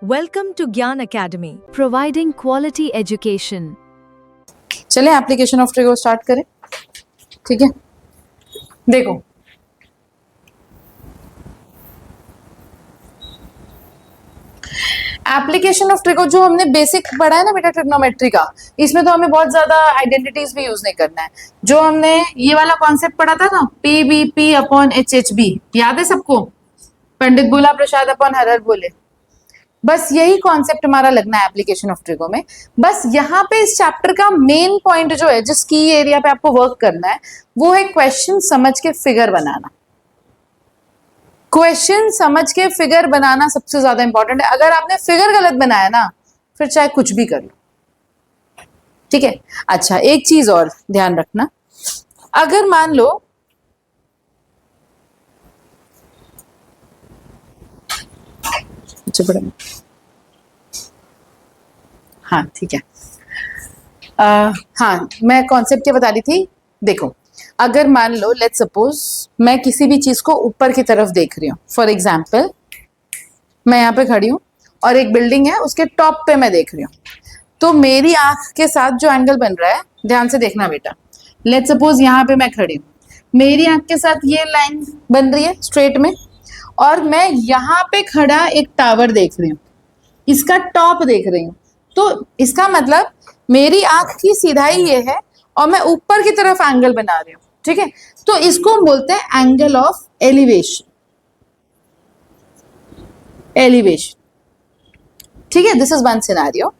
Welcome to Gyan Academy. providing quality education. चले application of trigo start करें। ठीक है, देखो एप्लीकेशन ऑफ ट्रिगो जो हमने बेसिक पढ़ा है ना बेटा ट्रिग्नोमेट्री का, इसमें तो हमें बहुत ज्यादा आइडेंटिटीज भी यूज नहीं करना है। जो हमने ये वाला कॉन्सेप्ट पढ़ा था ना, P B P upon H H B, याद है सबको? पंडित बोला प्रसाद अपॉन हरर बोले, बस यही कॉन्सेप्ट हमारा लगना है एप्लीकेशन ऑफ ट्रिगो में। बस यहाँ पे इस चैप्टर का मेन पॉइंट जो है, जिस की एरिया पे आपको वर्क करना है, वो है क्वेश्चन समझ के फिगर बनाना। क्वेश्चन समझ के फिगर बनाना सबसे ज्यादा इंपॉर्टेंट है। अगर आपने फिगर गलत बनाया ना, फिर चाहे कुछ भी कर लो। ठीक है, अच्छा एक चीज और ध्यान रखना, अगर मान लो हाँ ठीक है, हाँ मैं कॉन्सेप्ट क्या बता रही थी। देखो अगर मान लो लेट्स सपोज मैं किसी भी चीज को ऊपर की तरफ देख रही हूँ, फॉर एग्जाम्पल मैं यहाँ पे खड़ी हूँ और एक बिल्डिंग है, उसके टॉप पे मैं देख रही हूँ, तो मेरी आंख के साथ जो एंगल बन रहा है, ध्यान से देखना बेटा, लेट्स सपोज यहाँ पे मैं खड़ी हूँ, मेरी आंख के साथ ये लाइन बन रही है स्ट्रेट में, और मैं यहाँ पे खड़ा एक टावर देख रही हूँ, इसका टॉप देख रही हूँ, तो इसका मतलब मेरी आंख की सीधाई ये है और मैं ऊपर की तरफ एंगल बना रही हूँ। ठीक है, तो इसको हम बोलते हैं एंगल ऑफ एलिवेशन। एलिवेशन, ठीक है, दिस इज वन सिनेरियो।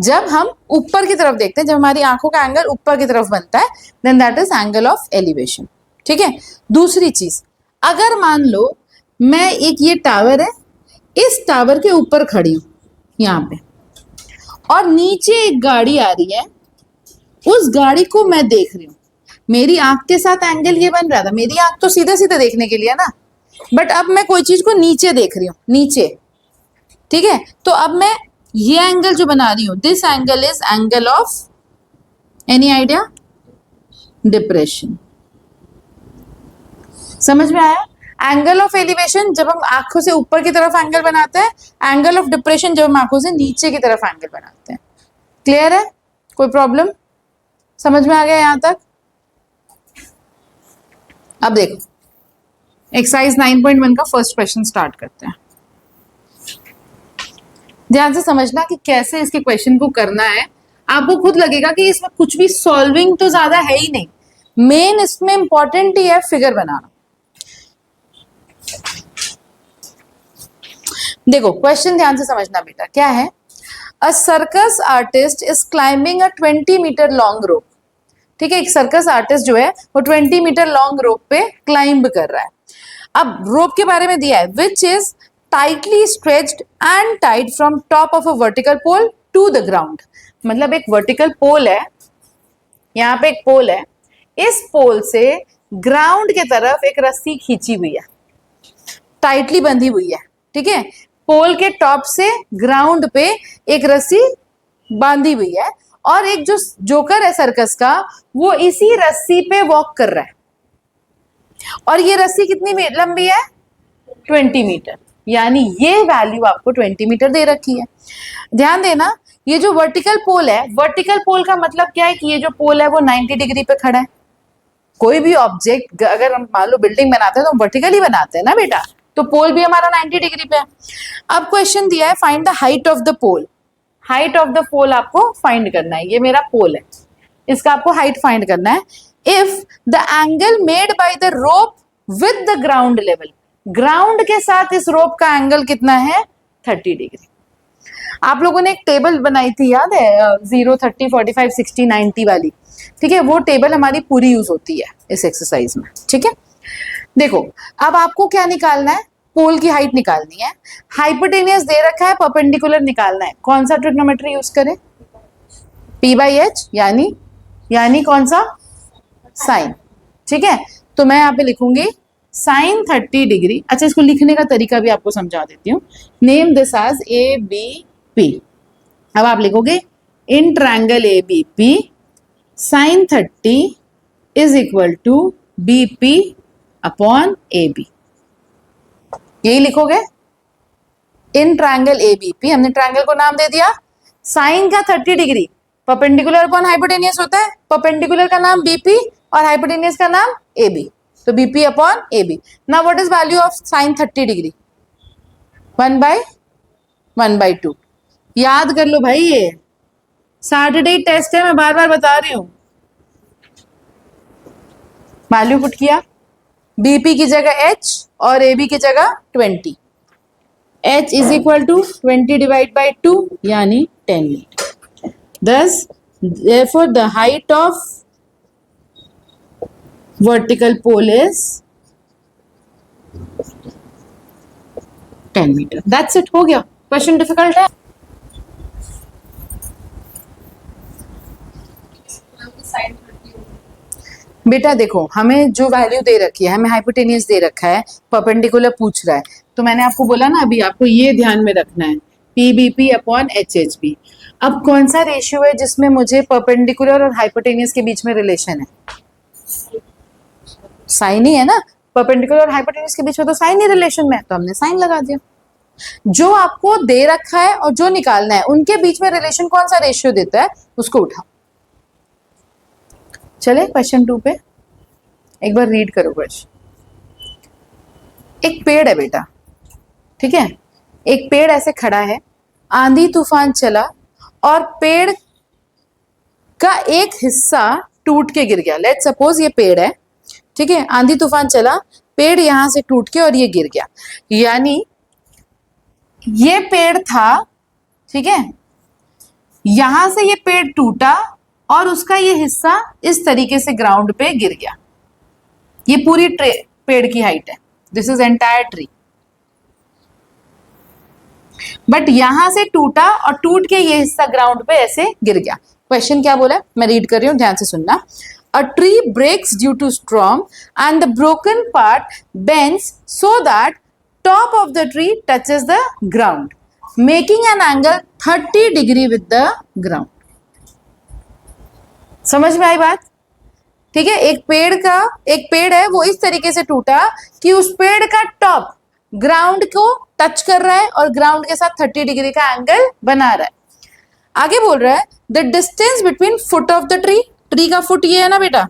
जब हम ऊपर की तरफ देखते हैं, जब हमारी आंखों का एंगल ऊपर की तरफ बनता है, then that is angle of elevation. ठीक है, दूसरी चीज, अगर मान लो मैं एक ये टावर है, इस टावर के ऊपर खड़ी हूं यहाँ पे, और नीचे एक गाड़ी आ रही है, उस गाड़ी को मैं देख रही हूँ, मेरी आंख के साथ एंगल ये बन रहा था, मेरी आंख तो सीधे सीधे देखने के लिए ना, बट अब मैं कोई चीज को नीचे देख रही हूँ, नीचे। ठीक है, तो अब मैं ये एंगल जो बना रही हूँ, this angle is angle of, any idea? Depression. समझ में आया? एंगल ऑफ एलिवेशन जब हम आंखों से ऊपर की तरफ एंगल बनाते हैं, एंगल ऑफ डिप्रेशन जब हम आंखों से नीचे की तरफ एंगल बनाते हैं। क्लियर है? कोई प्रॉब्लम? समझ में आ गया यहां तक? अब देखो एक्सरसाइज 9.1 का फर्स्ट क्वेश्चन स्टार्ट करते हैं। ध्यान से समझना कि कैसे इसके क्वेश्चन को करना है। आपको खुद लगेगा कि इसमें कुछ भी सॉल्विंग तो ज्यादा है ही नहीं, मेन इसमें इंपॉर्टेंट ही है फिगर बनाना। देखो क्वेश्चन ध्यान से समझना बेटा, क्या है? A circus artist is climbing a 20 metre long rope. ठीक है, एक सर्कस आर्टिस्ट जो है वो 20 मीटर लॉन्ग रोप पे क्लाइंब कर रहा है। अब रोप के बारे में दिया है, which is tightly stretched and tied from top of a vertical pole to the ground. मतलब एक वर्टिकल पोल है, यहाँ पे एक पोल है, इस पोल से ग्राउंड के तरफ एक रस्सी खींची हुई है, टाइटली बंधी हुई है। ठीक है, पोल के टॉप से ग्राउंड पे एक रस्सी बांधी हुई है, और एक जो जोकर है सर्कस का, वो इसी रस्सी पे वॉक कर रहा है, और ये रस्सी कितनी लंबी है? 20 मीटर। यानी ये वैल्यू आपको 20 मीटर दे रखी है। ध्यान देना, ये जो वर्टिकल पोल है, वर्टिकल पोल का मतलब क्या है कि ये जो पोल है वो 90 डिग्री पे खड़ा है। कोई भी ऑब्जेक्ट अगर हम मान लो बिल्डिंग बनाते हैं तो वर्टिकली बनाते हैं ना बेटा, तो पोल भी हमारा 90 डिग्री पे है। अब क्वेश्चन दिया है find the height of the pole. Height of the pole आपको फाइंड करना है, ये मेरा पोल है, इसका आपको हाइट फाइंड करना है। If the angle made by the rope with the ground level, ground के साथ इस रोप का एंगल कितना है? 30 डिग्री। आप लोगों ने एक टेबल बनाई थी, याद है? 0, 30, 45, 60, 90 वाली। ठीक है, वो टेबल हमारी पूरी यूज होती है इस एक्सरसाइज में। ठीक है, देखो अब आपको क्या निकालना है? पोल की हाइट निकालनी है। हाइपोटेनियस दे रखा है, परपेंडिकुलर निकालना है। कौन सा ट्रिग्नोमेट्री यूज करें? P/H, यानी कौन सा? साइन। ठीक है, तो मैं यहाँ पे लिखूंगी साइन 30 डिग्री। अच्छा, इसको लिखने का तरीका भी आपको समझा देती हूँ। Name this as ABP। अब आप लिखोगे in triangle ABP sine 30 is equal to BP upon AB। यही लिखोगे। इन ट्रायंगल एबीपी, हमने ट्रायंगल को नाम दे दिया साइन का 30 डिग्री, परपेंडिकुलर अपॉन हाइपोटेनियस होता है, परपेंडिकुलर का नाम बीपी और हाइपोटेनियस का नाम एबी, तो BP upon AB. Now what is value of sine 30 degree? 1/1/2। याद कर लो भाई, ये सैटरडे टेस्ट है, मैं बार बार बता रही हूं। वैल्यू पुट किया, बीपी की जगह h और AB की जगह 20, h is equal to 20 divide by 2 यानी 10 metre. Thus, therefore the height of vertical pole is 10 metre. That's it, हो गया। क्वेश्चन डिफिकल्ट है? बेटा देखो, हमें जो वैल्यू दे रखी है, हमें हाइपोटेनियस दे रखा है, परपेंडिकुलर पूछ रहा है, तो मैंने आपको बोला ना अभी, आपको ये ध्यान में रखना है पीबीपी अपॉन एचएचबी। अब कौन सा रेशियो है जिसमें मुझे परपेंडिकुलर और हाइपोटेनियस के बीच में रिलेशन है? साइन ही है ना, परपेंडिकुलर और हाइपोटेनियस के बीच में तो साइन ही रिलेशन में है, तो हमने साइन लगा दिया। जो आपको दे रखा है और जो निकालना है, उनके बीच में रिलेशन कौन सा रेशियो देता है, उसको उठाओ। चले क्वेश्चन 2 पे, एक बार रीड करो क्वेश्चन। एक पेड़ है बेटा, ठीक है, एक पेड़ ऐसे खड़ा है, आंधी तूफान चला और पेड़ का एक हिस्सा टूट के गिर गया। लेट्स सपोज ये पेड़ है, ठीक है, आंधी तूफान चला, पेड़ यहां से टूट के और ये गिर गया, यानी ये पेड़ था, ठीक है, यहां से ये पेड़ टूटा और उसका ये हिस्सा इस तरीके से ग्राउंड पे गिर गया। ये पूरी पेड़ की हाइट है, this is entire tree. But यहां से टूटा और टूट के ये हिस्सा ग्राउंड पे ऐसे गिर गया। क्वेश्चन क्या बोला, मैं रीड कर रही हूं, ध्यान से सुनना। A tree breaks due to storm and the broken part bends so that top of the tree touches the ground, making an angle 30 degree with the ground. समझ में आई बात? ठीक है, एक पेड़ है, वो इस तरीके से टूटा कि उस पेड़ का टॉप ग्राउंड को टच कर रहा है और ग्राउंड के साथ 30 डिग्री का एंगल बना रहा है। आगे बोल रहा है the distance between foot of the tree, tree का फुट ये है ना बेटा,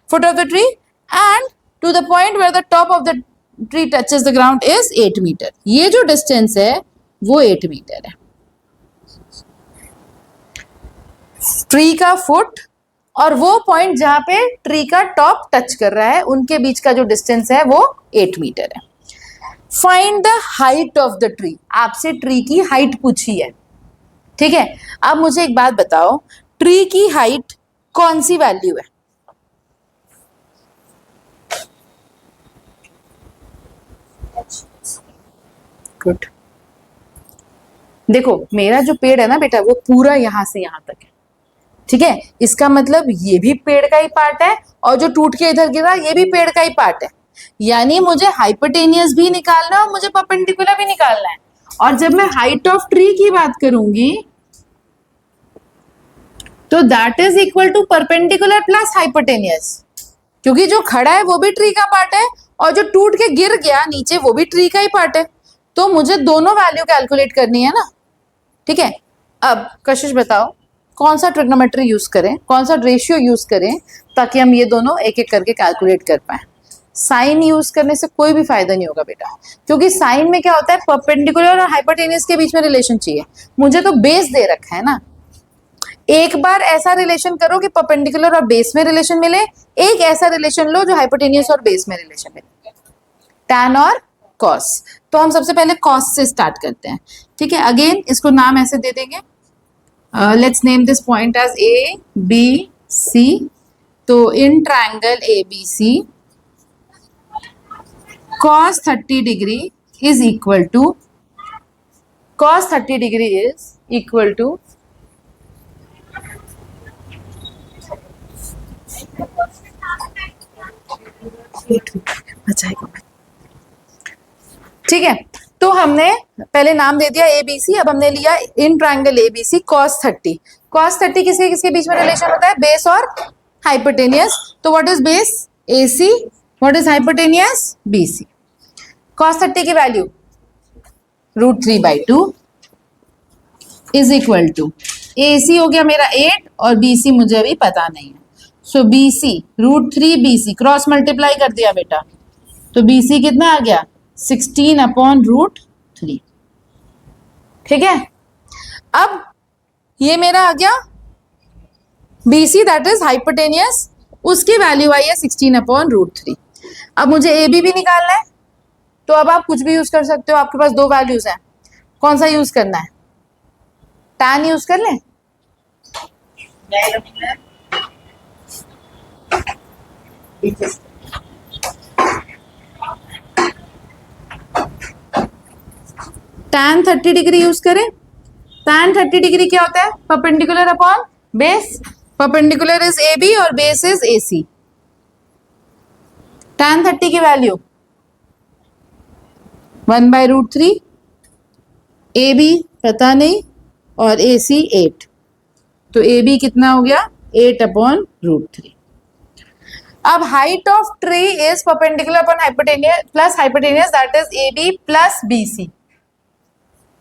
foot of the tree, and to the point where the top of the tree touches the ground is 8 metre. ये जो डिस्टेंस है वो 8 मीटर है। ट्री का फुट और वो पॉइंट जहां पे ट्री का टॉप टच कर रहा है, उनके बीच का जो डिस्टेंस है वो 8 मीटर है। Find the height of the tree, आपसे ट्री की हाइट पूछी है, ठीक है। अब मुझे एक बात बताओ, ट्री की हाइट कौन सी वैल्यू है? गुड। देखो, मेरा जो पेड़ है ना बेटा, वो पूरा यहां से यहां तक है, ठीक है। इसका मतलब ये भी पेड़ का ही पार्ट है और जो टूट के इधर गिरा ये भी पेड़ का ही पार्ट है, यानी मुझे हाइपोटेनियस भी निकालना है और मुझे परपेंडिकुलर भी निकालना है। और जब मैं हाइट ऑफ ट्री की बात करूंगी तो that is equal to perpendicular plus hypotenuse, क्योंकि जो खड़ा है वो भी ट्री का पार्ट है और जो टूट के गिर गया नीचे वो भी ट्री का ही पार्ट है, तो मुझे दोनों वैल्यू कैलकुलेट करनी है ना, ठीक है। अब कशिश बताओ कौन सा ट्रिग्नोमेट्री यूज करें, कौन सा रेशियो यूज करें ताकि हम ये दोनों एक एक करके कैलकुलेट कर पाए। साइन यूज करने से कोई भी फायदा नहीं होगा बेटा, क्योंकि साइन में क्या होता है, परपेंडिकुलर और हाइपोटेनियस के बीच में रिलेशन चाहिए। मुझे तो बेस दे रखा है ना, एक बार ऐसा रिलेशन करो कि परपेंडिकुलर और बेस में रिलेशन मिले, एक ऐसा रिलेशन लो जो हाइपोटेनियस और बेस में रिलेशन मिले, टैन और कॉस। तो हम सबसे पहले कॉस से स्टार्ट करते हैं, ठीक है। अगेन इसको नाम ऐसे दे देंगे, let's name this point as A B C. तो in triangle A B C cos 30 degree is equal to, cos 30 degree is equal to ठीक है। तो हमने पहले नाम दे दिया एबीसी, अब हमने लिया in triangle ABC cos 30। cos 30 किसके किसके बीच में रिलेशन होता है, बेस और हाइपोटेनियस। तो what is base, AC, what is hypotenuse, BC। cos 30 की value √3/2 is equal to AC हो गया मेरा 8 और BC मुझे अभी पता नहीं है। सो BC √3BC क्रॉस मल्टीप्लाई कर दिया बेटा, तो BC कितना आ गया 16/√3। ठीक है, अब ये मेरा आ गया BC दैट इज हाइपोटेनियस, उसकी वैल्यू आई है 16/√3। अब मुझे AB भी निकालना है, तो अब आप कुछ भी यूज कर सकते हो, आपके पास दो वैल्यूज हैं, कौन सा यूज करना है? tan यूज कर लें? tan 30 डिग्री यूज करें। tan 30 डिग्री क्या होता है? Perpendicular upon base. Perpendicular is AB और बेस इज AC। tan 30 की वैल्यू 1/√3, AB पता नहीं और AC 8, तो AB कितना हो गया 8/√3। अब height of tree is perpendicular upon hypotenuse plus hypotenuse that is AB plus BC,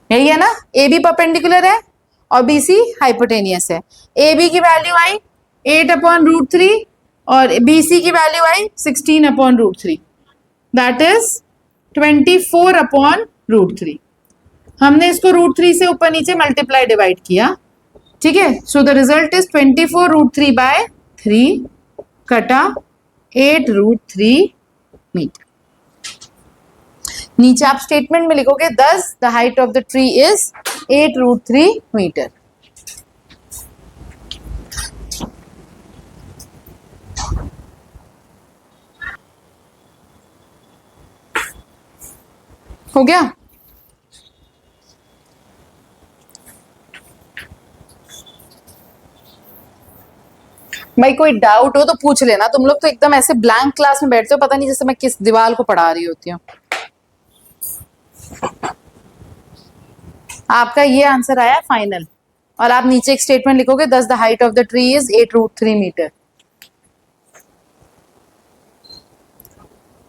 यही है ना? AB परपेंडिकुलर है और BC हाइपोटेनियस है। AB की वैल्यू आई 8/√3 और BC की वैल्यू आई 16/√3 दैट इज 24/√3। हमने इसको √3 से ऊपर नीचे मल्टीप्लाई डिवाइड किया, ठीक है? सो द रिजल्ट इज 24√3/3 कटा 8√3 मीटर। नीचे आप स्टेटमेंट में लिखोगे thus the height of the tree is 8√3 metre. हो गया? भाई कोई डाउट हो तो पूछ लेना। तुम लोग तो एकदम ऐसे ब्लैंक क्लास में बैठते हो, पता नहीं जैसे मैं किस दीवार को पढ़ा रही होती हूँ। आपका ये आंसर आया फाइनल, और आप नीचे एक स्टेटमेंट लिखोगे thus the height of the tree is 8√3 metre.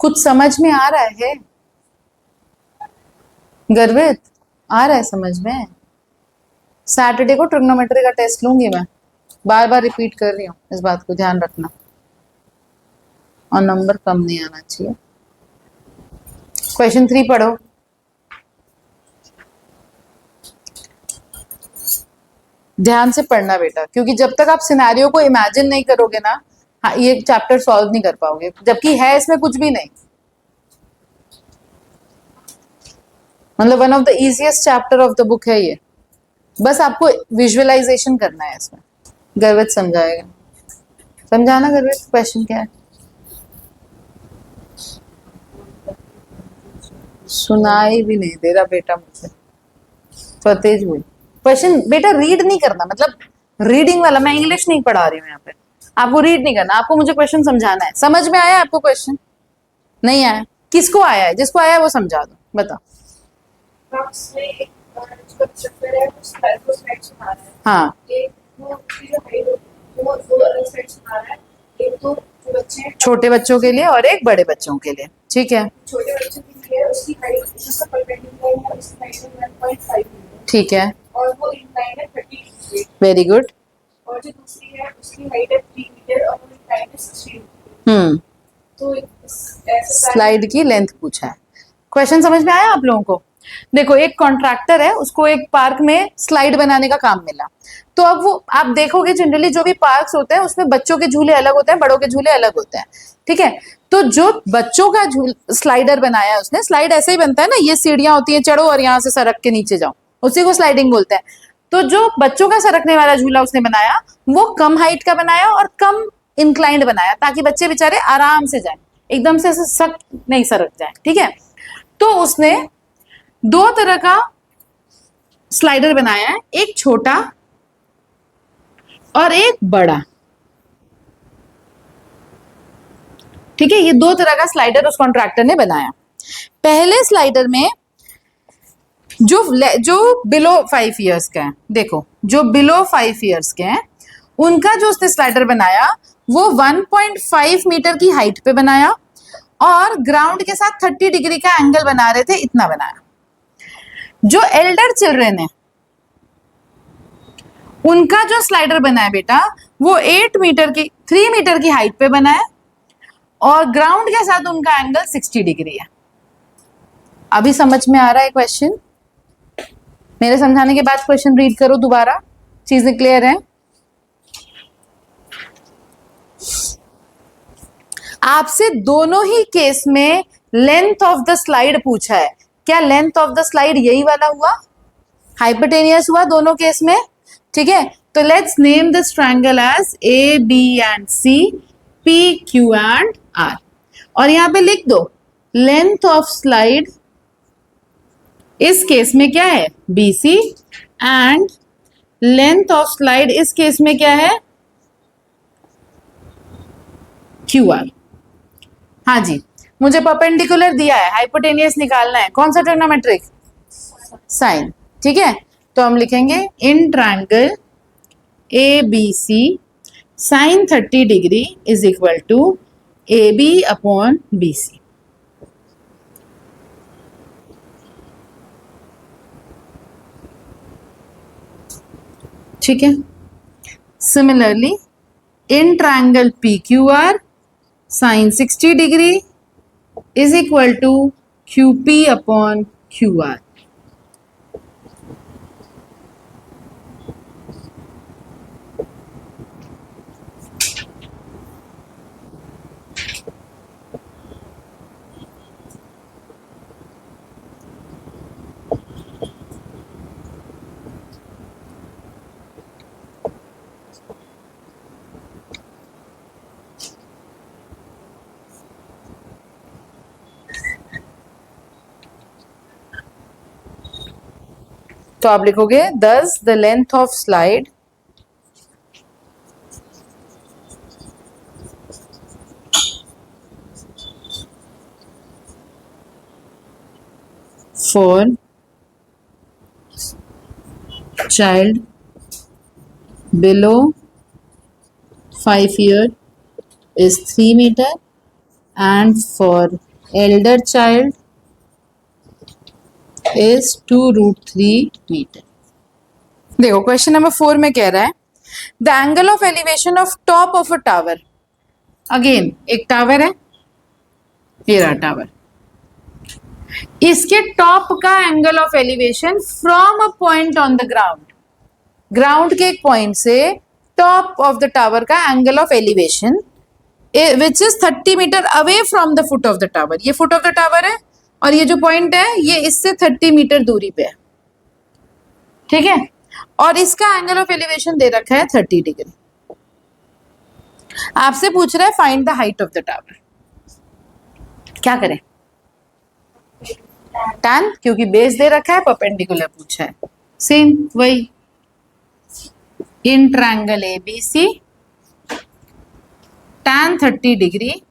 कुछ समझ में आ रहा है गर्वित? आ रहा है समझ में? सैटरडे को ट्रिग्नोमेट्री का टेस्ट लूंगी मैं, बार बार रिपीट कर रही हूँ, इस बात को ध्यान रखना, और नंबर कम नहीं आना चाहिए। क्वेश्चन 3 पढ़ो। ध्यान से पढ़ना बेटा, क्योंकि जब तक आप सिनेरियो को इमेजिन नहीं करोगे ना, हाँ, ये चैप्टर सॉल्व नहीं कर पाओगे, जबकि है इसमें कुछ भी नहीं। मतलब one of the easiest chapter of the book है ये, बस आपको विजुअलाइजेशन करना है इसमें। गर्वित समझाएगा, समझाना गर्वित, क्वेश्चन क्या है? सुनाई भी नहीं दे रहा बेटा मुझे, तो तेज हुई। क्वेश्चन बेटा रीड नहीं करना, मतलब रीडिंग वाला, मैं इंग्लिश नहीं पढ़ा रही हूँ यहाँ पे, आपको रीड नहीं करना, आपको मुझे क्वेश्चन समझाना है। समझ में आया आपको क्वेश्चन? नहीं आया? किसको आया है? जिसको आया है वो समझा दो, बताओ। हाँ, छोटे बच्चों के लिए और एक बड़े बच्चों के लिए, ठीक है? छोटे बच्चों के लिए उसकी हाइट उसका परपेंडिकुलर है, उसकी हाइट है 1.5 मीटर, ठीक है, और वो इंक्लाइन है 30 डिग्री, वेरी गुड। और जो दूसरी है उसकी हाइट है 3 मीटर और वो इंक्लाइन है 60 डिग्री। तो ऐसे स्लाइड की लेंथ पूछा है। क्वेश्चन समझ में आया आप लोगों को? देखो, एक कॉन्ट्रैक्टर है, उसको एक पार्क में स्लाइड बनाने का काम मिला, तो अब वो आप देखोगे जनरली जो भी पार्क्स होते हैं उसमें बच्चों के झूले अलग होते हैं, बड़ों के झूले अलग होते हैं, ठीक है? तो जो बच्चों का स्लाइडर बनाया है उसने, स्लाइड ऐसे ही बनता है ना, ये सीढ़ियां होती हैं, चढ़ो और यहाँ से सरक के नीचे जाओ, उसी को स्लाइडिंग बोलते हैं। तो जो बच्चों का सरकने वाला झूला उसने बनाया वो कम हाइट का बनाया और कम इंक्लाइंड बनाया, ताकि बच्चे बेचारे आराम से जाए, एकदम से सख्त नहीं सरक जाए, ठीक है? तो उसने दो तरह का स्लाइडर बनाया है, एक छोटा और एक बड़ा, ठीक है? ये दो तरह का स्लाइडर उस कॉन्ट्रैक्टर ने बनाया। पहले स्लाइडर में जो बिलो 5 इयर्स का है, देखो जो बिलो 5 इयर्स के हैं उनका जो उसने स्लाइडर बनाया वो 1.5 मीटर की हाइट पे बनाया और ग्राउंड के साथ 30 डिग्री का एंगल बना रहे थे, इतना बनाया। जो एल्डर चिल्ड्रन है उनका जो स्लाइडर बना है बेटा वो 3 मीटर की हाइट पे बना है और ग्राउंड के साथ उनका एंगल 60 डिग्री है। अभी समझ में आ रहा है क्वेश्चन? मेरे समझाने के बाद क्वेश्चन रीड करो दोबारा, चीजें क्लियर हैं? आपसे दोनों ही केस में लेंथ ऑफ द स्लाइड पूछा है। क्या लेंथ ऑफ द स्लाइड यही वाला हुआ, हाइपोटेनियस हुआ दोनों केस में? ठीक है, तो let's name this triangle as A B and C, P Q and R, और यहां पे लिख दो लेंथ ऑफ स्लाइड इस केस में क्या है, B C, and length of slide इस केस में क्या है, क्यू आर। हाँ जी, मुझे परपेंडिकुलर दिया है, हाइपोटेनियस निकालना है, कौन सा ट्रिग्नोमेट्रिक? साइन। ठीक है, तो हम लिखेंगे in triangle A B C sine 30 degree is equal to A B upon B C. ठीक है, similarly in triangle P Q R sine 60 degree is equal to Q P upon Q R. तो आप लिखोगे thus the length of slide for child below 5 years is 3 meter and for elder child is 2√3 metre. देखो question number 4 में कह रहा है the angle of elevation of top of a tower. Again एक tower है, ये रहा टावर, इसके टॉप का angle of elevation from a point on the ground, ground के एक पॉइंट से टॉप ऑफ द टावर का angle of elevation which is 30 metre away from the foot of the tower. ये फुट ऑफ द टावर है और ये जो point है ये इससे 30 मीटर दूरी पे है। ठीक है, और इसका एंगल ऑफ एलिवेशन दे रखा है 30 डिग्री। आपसे पूछ रहा है find the height of the tower. क्या करें? tan, क्योंकि बेस दे रखा है, परपेंडिकुलर पूछा है, सेम वही in triangle A B C tan 30 degree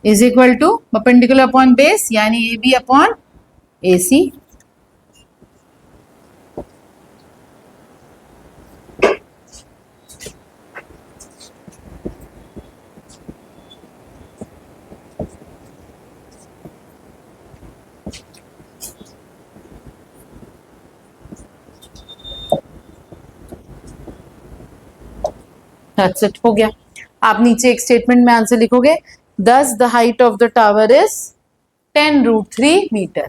is equal to perpendicular upon base यानी A B upon A C. That's it, हो गया। आप नीचे एक स्टेटमेंट में आंसर लिखोगे thus the height of the tower is 10√3 metre.